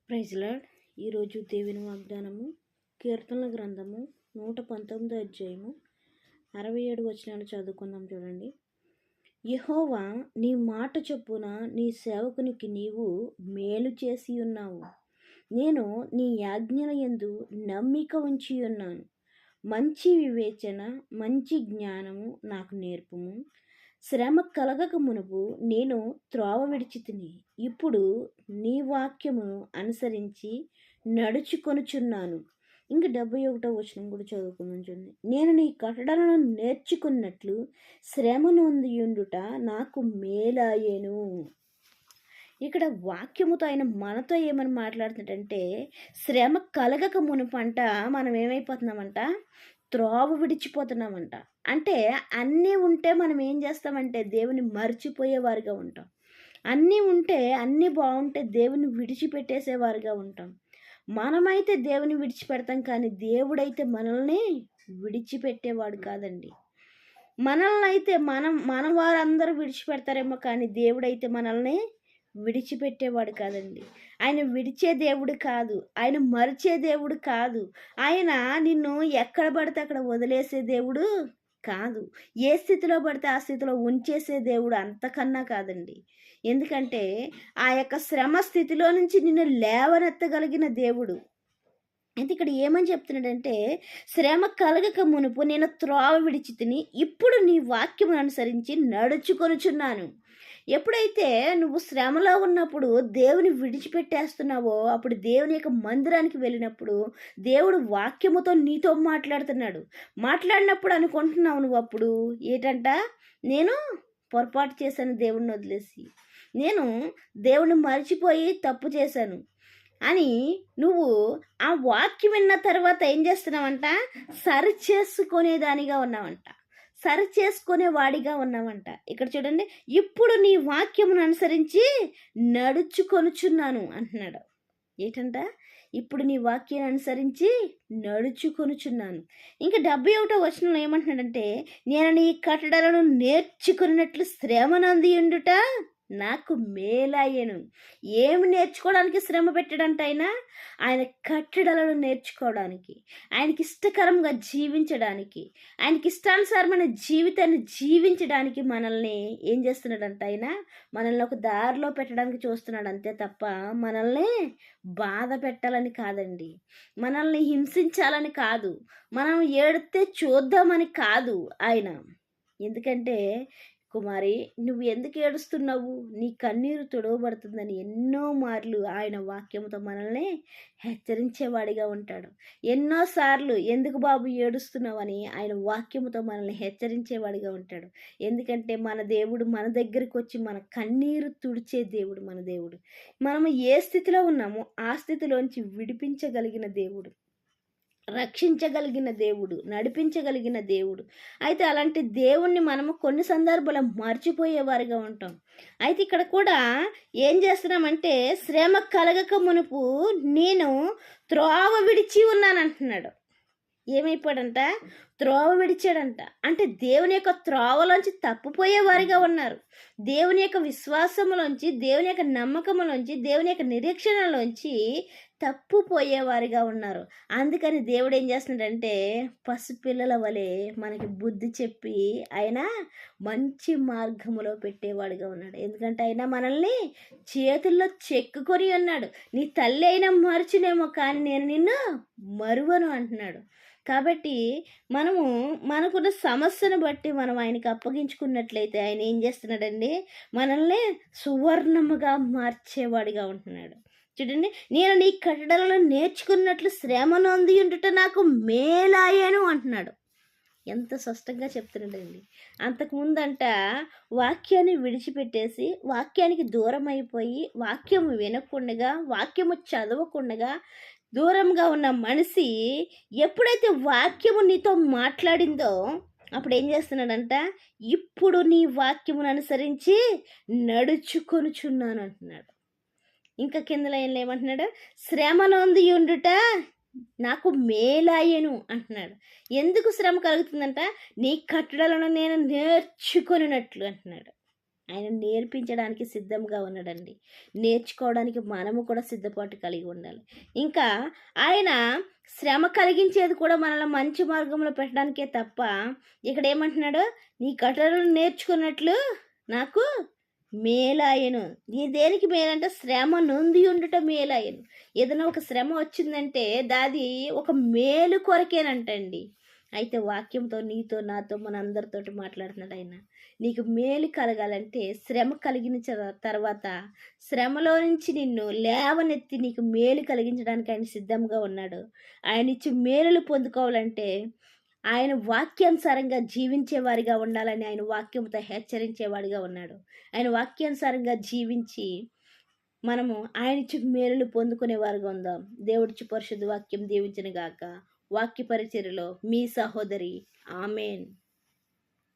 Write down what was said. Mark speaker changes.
Speaker 1: Praise lord. ఈరోజు దేవుని వాగ్దానము కీర్తనల గ్రంథము 119 అధ్యాయము 67 వచనాలు చదువుకుందాం. చూడండి. యెహోవా, నీ మాట చొప్పున నీ సేవకునికి నీవు మేలు చేసి ఉన్నావు. నేను నీ ఆజ్ఞల యందు నమ్మిక ఉంచి ఉన్నాను. మంచి వివేచన, మంచి జ్ఞానము నాకు నేర్పుము. శ్రమ కలగక మునుపు నేను త్రోవ విడిచితిని. ఇప్పుడు నీ వాక్యమును అనుసరించి నడుచుకొనుచున్నాను. ఇంక 71వ వచనం కూడా చదువుకుందాం. చూడండి. నేను నీ కట్టడలను నేర్చుకున్నట్లు శ్రమ నొందియుండుట నాకు మేలాయెను. ఇక్కడ వాక్యముతో ఆయన మనతో ఏమని మాట్లాడుతుందంటే, శ్రమ కలగక మునుపంట మనం ఏమైపోతున్నామంట, త్రోవ విడిచిపోతున్నామంట. అంటే అన్నీ ఉంటే మనం ఏం చేస్తామంటే దేవుని మర్చిపోయేవారుగా ఉంటాం. అన్నీ ఉంటే అన్నీ బాగుంటే దేవుని విడిచిపెట్టేసేవారుగా ఉంటాం. మనమైతే దేవుని విడిచిపెడతాం, కానీ దేవుడైతే మనల్ని విడిచిపెట్టేవాడు కాదండి. మనల్ని అయితే మన వారందరూ విడిచిపెడతారేమో, కానీ దేవుడైతే మనల్ని విడిచిపెట్టేవాడు కాదండి. ఆయన విడిచే దేవుడు కాదు, ఆయన మరిచే దేవుడు కాదు, ఆయన నిన్ను ఎక్కడ పడితే అక్కడ వదిలేసే దేవుడు కాదు, ఏ స్థితిలో పడితే ఆ స్థితిలో ఉంచేసే దేవుడు అంతకన్నా కాదండి. ఎందుకంటే ఆ యొక్క శ్రమ స్థితిలో నుంచి నిన్ను లేవనెత్తగలిగిన దేవుడు. అయితే ఇక్కడ ఏమని చెప్తున్నాడంటే, శ్రమ కలగక మునుపు నేను త్రోవ విడిచితిని, ఇప్పుడు నీ వాక్యమును అనుసరించి నడుచుకొనుచున్నాను. ఎప్పుడైతే నువ్వు శ్రమలో ఉన్నప్పుడు దేవుని విడిచిపెట్టేస్తున్నావో, అప్పుడు దేవుని యొక్క మందిరానికి వెళ్ళినప్పుడు దేవుడు వాక్యముతో నీతో మాట్లాడినప్పుడు అనుకుంటున్నావు నువ్వు అప్పుడు ఏంటంట, నేను పొరపాటు చేశాను దేవుణ్ణి వదిలేసి, నేను దేవుని మర్చిపోయి తప్పు చేశాను అని నువ్వు ఆ వాక్యం విన్న తర్వాత ఏం చేస్తున్నావంట, సరి చేసుకునేదానిగా ఉన్నావంట, సరి చేసుకునే వాడిగా ఉన్నావంట. ఇక్కడ చూడండి, ఇప్పుడు నీ వాక్యమును అనుసరించి నడుచుకొనుచున్నాను అంటున్నాడు. ఏంటంట, ఇప్పుడు నీ వాక్యాన్ని అనుసరించి నడుచుకొనుచున్నాను. ఇంకా 71వ వచనంలో ఏమంటున్నాడంటే, నేను నీ కట్టడలను నేర్చుకున్నట్లు శ్రమ నందియుండుట నాకు మేలాయెను. ఏమి నేర్చుకోవడానికి శ్రమ పెట్టడంట ఆయన కట్టడలను నేర్చుకోవడానికి, ఆయనకి ఇష్టకరంగా జీవించడానికి, ఆయనకి ఇష్టానుసారమైన జీవితాన్ని జీవించడానికి మనల్ని ఏం చేస్తున్నాడంట, మనల్ని ఒక దారిలో పెట్టడానికి చూస్తున్నాడు అంతే తప్ప మనల్ని బాధ పెట్టాలని కాదండి, మనల్ని హింసించాలని కాదు, మనం ఏడితే చూద్దామని కాదు ఆయన. ఎందుకంటే, కుమారి, నువ్వు ఎందుకు ఏడుస్తున్నావు, నీ కన్నీరు తుడవబడుతుందని ఎన్నో మార్లు ఆయన వాక్యంతో మనల్ని హెచ్చరించేవాడిగా ఉంటాడు. ఎన్నోసార్లు ఎందుకు బాబు ఏడుస్తున్నావు అని ఆయన వాక్యముతో మనల్ని హెచ్చరించేవాడిగా ఉంటాడు. ఎందుకంటే మన దేవుడు మన దగ్గరికి వచ్చి మన కన్నీరు తుడిచే దేవుడు మన దేవుడు. మనము ఏ స్థితిలో ఉన్నామో ఆ స్థితిలోంచి విడిపించగలిగిన దేవుడు, రక్షించగలిగిన దేవుడు, నడిపించగలిగిన దేవుడు. అయితే అలాంటి దేవుణ్ణి మనము కొన్ని సందర్భాల్లో మర్చిపోయేవారుగా ఉంటాం. అయితే ఇక్కడ కూడా ఏం చేస్తున్నామంటే, శ్రమ కలగక మునుపు నేను త్రోవ విడిచి ఉన్నాను అంటున్నాడు. ఏమైపోయాడంట, త్రోవ విడిచాడంట. అంటే దేవుని యొక్క త్రోవలోంచి తప్పిపోయేవారిగా ఉన్నారు. దేవుని యొక్క విశ్వాసములోంచి, దేవుని యొక్క నమ్మకములోంచి, దేవుని యొక్క నిరీక్షణలోంచి తప్పిపోయేవారిగా ఉన్నారు. అందుకని దేవుడు ఏం చేస్తున్నాడంటే, పసిపిల్లల వలె మనకి బుద్ధి చెప్పి ఆయన మంచి మార్గములో పెట్టేవాడుగా ఉన్నాడు. ఎందుకంటే ఆయన మనల్ని చేతుల్లో చెక్కుకొని ఉన్నాడు. నీ తల్లి అయినా మరచునేమో, కానీ నేను నిన్ను మరువను అంటున్నాడు. కాబట్టి మనకున్న సమస్యను బట్టి మనం ఆయనకి అప్పగించుకున్నట్లయితే ఆయన ఏం చేస్తున్నాడండి, మనల్ని సువర్ణముగా మార్చేవాడిగా ఉంటున్నాడు. చూడండి, నేను నీ కట్టడలను నేర్చుకున్నట్లు శ్రమ నొందియుండుట నాకు మేలాయెను అంటున్నాడు. ఎంత స్పష్టంగా చెప్తున్నాడండి. అంతకుముందంట వాక్యాన్ని విడిచిపెట్టేసి, వాక్యానికి దూరం అయిపోయి, వాక్యము వినకుండగా, వాక్యము చదవకుండగా దూరంగా ఉన్న మనిషి ఎప్పుడైతే వాక్యము నీతో మాట్లాడిందో అప్పుడు ఏం చేస్తున్నాడంట, ఇప్పుడు నీ వాక్యమును అనుసరించి నడుచుకొనుచున్నాను అంటున్నాడు. ఇంకా కింద లైన్లో ఏమంటున్నాడు, శ్రమ నొందియుండుట నాకు మేలాయెను అంటున్నాడు. ఎందుకు శ్రమ కలుగుతుందంట, నీ కట్టడలను నేను నేర్చుకొనినట్లు అంటున్నాడు. ఆయన నేర్పించడానికి సిద్ధంగా ఉన్నాడండి. నేర్చుకోవడానికి మనము కూడా సిద్ధపాటు కలిగి ఉండాలి. ఇంకా ఆయన శ్రమ కలిగించేది కూడా మనల్ని మంచి మార్గంలో పెట్టడానికే తప్ప, ఇక్కడ ఏమంటున్నాడు? నీ కఠోరలు నేర్చుకున్నట్లు నాకు మేలాయను. నీ దేనికి మేలంటే శ్రమ నొంది ఉండుట మేలాయను. ఏదైనా ఒక శ్రమ వచ్చిందంటే దాది ఒక మేలు కొరకేనంటండి. అయితే వాక్యంతో నీతో నాతో మన అందరితోటి మాట్లాడుతున్నాడు ఆయన. నీకు మేలు కలగాలంటే శ్రమ కలిగిన తర్వాత శ్రమలో నుంచి నిన్ను లేవనెత్తి నీకు మేలు కలిగించడానికి ఆయన సిద్ధంగా ఉన్నాడు. ఆయన ఇచ్చి మేలులు పొందుకోవాలంటే ఆయన వాక్యానుసారంగా జీవించేవారిగా ఉండాలని ఆయన వాక్యంతో హెచ్చరించేవాడిగా ఉన్నాడు. ఆయన వాక్యానుసారంగా జీవించి మనము ఆయన ఇచ్చి మేలులు పొందుకునేవారుగా ఉందాం. దేవుడిచ్చి పరిశుద్ధ వాక్యం దీవించిన గాక. వాక్య పరిచర్యలో మీ సహోదరి. ఆమెన్.